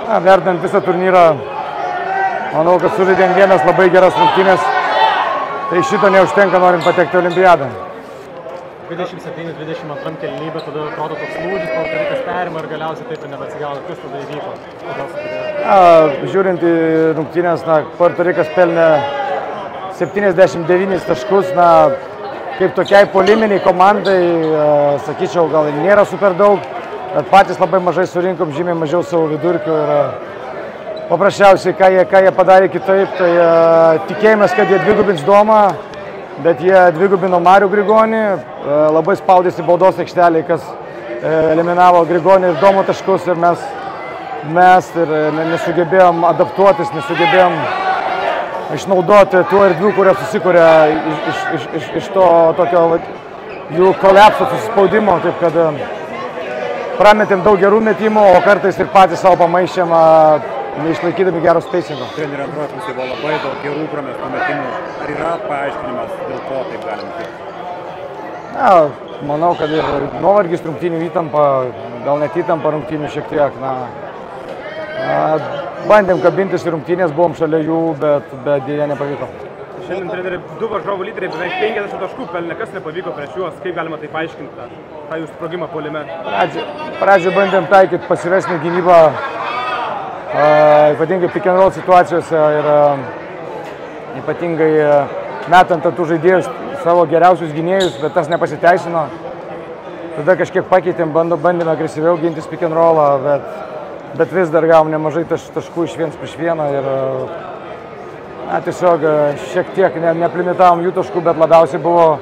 Vertinant visą turnyrą, manau, kad sužaidėm vienas labai geras rungtynės, tai šito neužtenka norint patekti į olimpiadą. 27-22 kėlinybė, tada atrodo toks lūžis, Puerto perima ir galiausiai taip ir nebeatsigavo. Kas tada įvyko? Žiūrint į rungtynės, Puerto Rikas pelnė 79 taškus, kaip tokiai poliminiai komandai, sakyčiau, gal nėra super daug, bet patys labai mažai surinkom, žymiai mažiau savo vidurkių ir paprasčiausiai, ką jie padarė kitaip, tai tikėjomės, kad jie dvigubins Domą, bet jie dvigubino Marių Grigonį, labai spaudėsi baudos aikštelėje, kas eliminavo Grigonį ir Domo taškus ir mes nesugebėjom adaptuotis, nesugebėjom išnaudoti tų erdvių, kurie susikuria iš to tokio jų kolapso, susispaudimo, taip kad prametėm daug gerų metimų, o kartais ir patys savo pamaišėm, neišlaikydami gero spacingo. Trenerio antroje pusėje buvo labai daug gerų pramestų metimų. Ar yra paaiškinimas, dėl ko taip galima būti? Manau, kad ir nuovargis rungtynių įtampa, gal net įtampa rungtynių šiek tiek. Bandėm kabintis į rungtynės, buvom šalia jų, bet dėja nepavyko. Šiandien treneriai, du varžovų lyderiai beveik 50 taškų pelnė, kas nepavyko prieš juos, kaip galima tai paaiškinti, tą jų sprogimą puolime? Pradžioje bandėm taikyti pasyvesnį gynybą, ypatingai pick and roll situacijose ir ypatingai metant tų žaidėjus savo geriausius gynėjus, bet tas nepasiteisino. Tada kažkiek pakeitėm, bandėme agresyviau gintis pick and rollą, bet vis dar gavom nemažai taškų iš 1-1 ir tiesiog šiek tiek neplimitavom jų taškų, bet labiausiai buvo,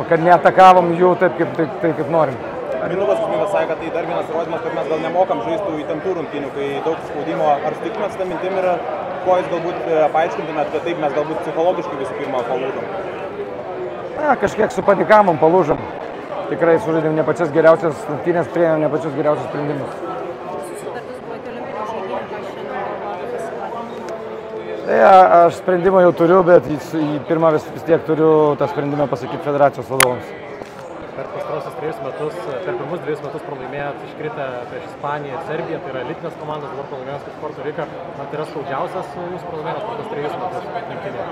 kad neatakavom jų taip, kaip norim. Mindaugas Kuzminskas sakė, kad tai dar vienas įrodymas, kad mes gal nemokam žaisti įtemptų rungtynių, kai daug spaudimo. Ar sutiktumėt su ta mintim ir ko jūs galbūt paaiškintumėt, kad taip mes galbūt psichologiškai visų pirma palūžom? Kažkiek supanikavom, palūžom. Tikrai sužaidėm ne pačias geriausias rungtynės, priėmėm ne pačius geriausius sprendimus. Aš sprendimą jau turiu, bet pirmą vis tiek turiu tą sprendimą pasakyti federacijos vadovams. Per pastarosius 3 metus, per pirmus 2 metus pralaimėjot iškritę prieš Ispaniją ir Serbiją, tai yra elitinės komandos, dabar pralaimėjęs kaip Puerto Riką. Tai yra skaudžiausias jūsų pralaimėjimas per tuos 3 metus rinktinėje?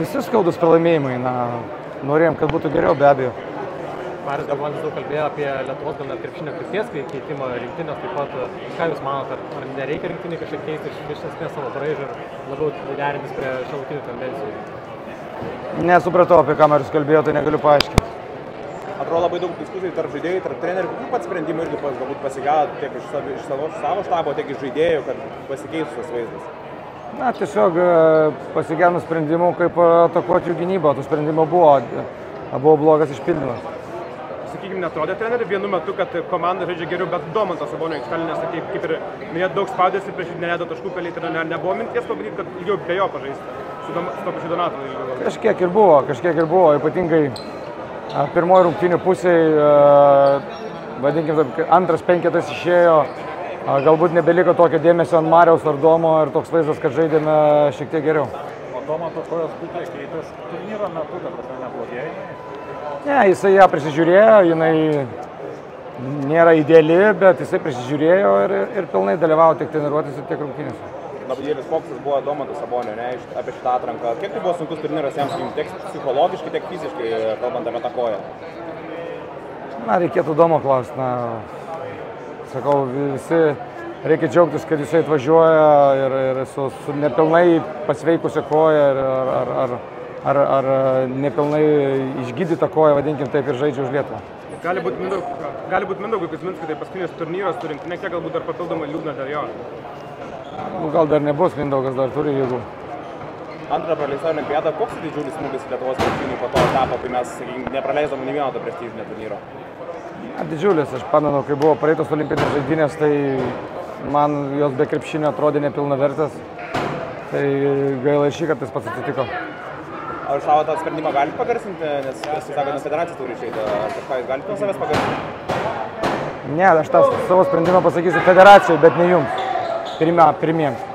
Visi skaudus pralaimėjimai. Norėjom, kad būtų geriau, be abejo. Marius Grigonis daug kalbėjo apie Lietuvos gal net krepšinio krypties keitimą rinktinės, taip pat ką jūs manote, ar nereikia rinktinį kažkiek keisti iš esmės savo braižą ir labiau derintis prie šiuolaikinių tendencijų? Nesupratau, apie ką Marius kalbėjo, tai negaliu paaiškinti. Atrodo labai daug diskusijų tarp žaidėjų, tarp trenerių. Kokių pats sprendimų irgi galbūt pasigavo tiek iš savo štabo, tiek iš žaidėjų, kad pasikeistų tas vaizdas? Tiesiog pasigavo sprendimų, kaip atakuoti jų gynybą. Tų sprendimų buvo blogas išpildymas. Sakykime, netrodė trenerių vienu metu, kad komanda žaidžia geriau, bet Domantas Sabonio aikštelinės, kaip ir minėt, daug spaudėsi prieš neleido taškų pelnyti ir nebuvo minties pabandyti, kad ilgiau be jo pažaisti su to pačiu Donatu. Kažkiek ir buvo, ypatingai pirmoji rungtynių pusėje, vadinkim, antras penketas išėjo, galbūt nebeliko tokio dėmesio ant Mariaus ar Domo ir toks vaizdas, kad žaidėme šiek tiek geriau. O Domanto kojos būklė keitės turnyro metu, kad neblogėjo? Ne, jisai ją prisižiūrėjo, jinai nėra ideali, bet jisai prisižiūrėjo ir pilnai dalyvavo tiek treniruotėse ir tiek rungtynėse. Labai didelis fokusas buvo Domanto Sabonio, apie šitą atranką. Kiek tai buvo sunkus turnyras jiems, tiek psichologiškai, tiek fiziškai, kalbant apie tą koją? Reikėtų Domo klausti. Sakau, visi reikia džiaugtis, kad jisai atvažiuoja ir su nepilnai pasveikusia koja ar nepilnai išgydyta koja, vadinkim taip, ir žaidžia už Lietuvą. Gali būti Mindaugui Kuzminskui, tai paskutinis turnyras turi rinktinė, kiek galbūt dar papildomai liūdna dėl jo? Gal dar nebus, Mindaugas dar turi jėgų. Antrą praleistą olimpiadą, koks didžiulis smūgis Lietuvos krepšiniui po to etapo, kai mes nepraleisdom nė vieno to prestižinio turnyro? Didžiulis, aš pamenu, kai buvo praeitos olimpinės žaidynės, tai man jos be krepšinio atrodė nepilnavertės. Tai gaila šį kartą tas pats atsitiko. Ar savo tą sprendimą galite pagarsinti, nes jūs sakot, nes federacija turi išeiti, ar kažką jūs galite nuo savęs pagarsinti? Ne, aš tą savo sprendimą pasakysiu federacijai, bet ne jums, pirmiems.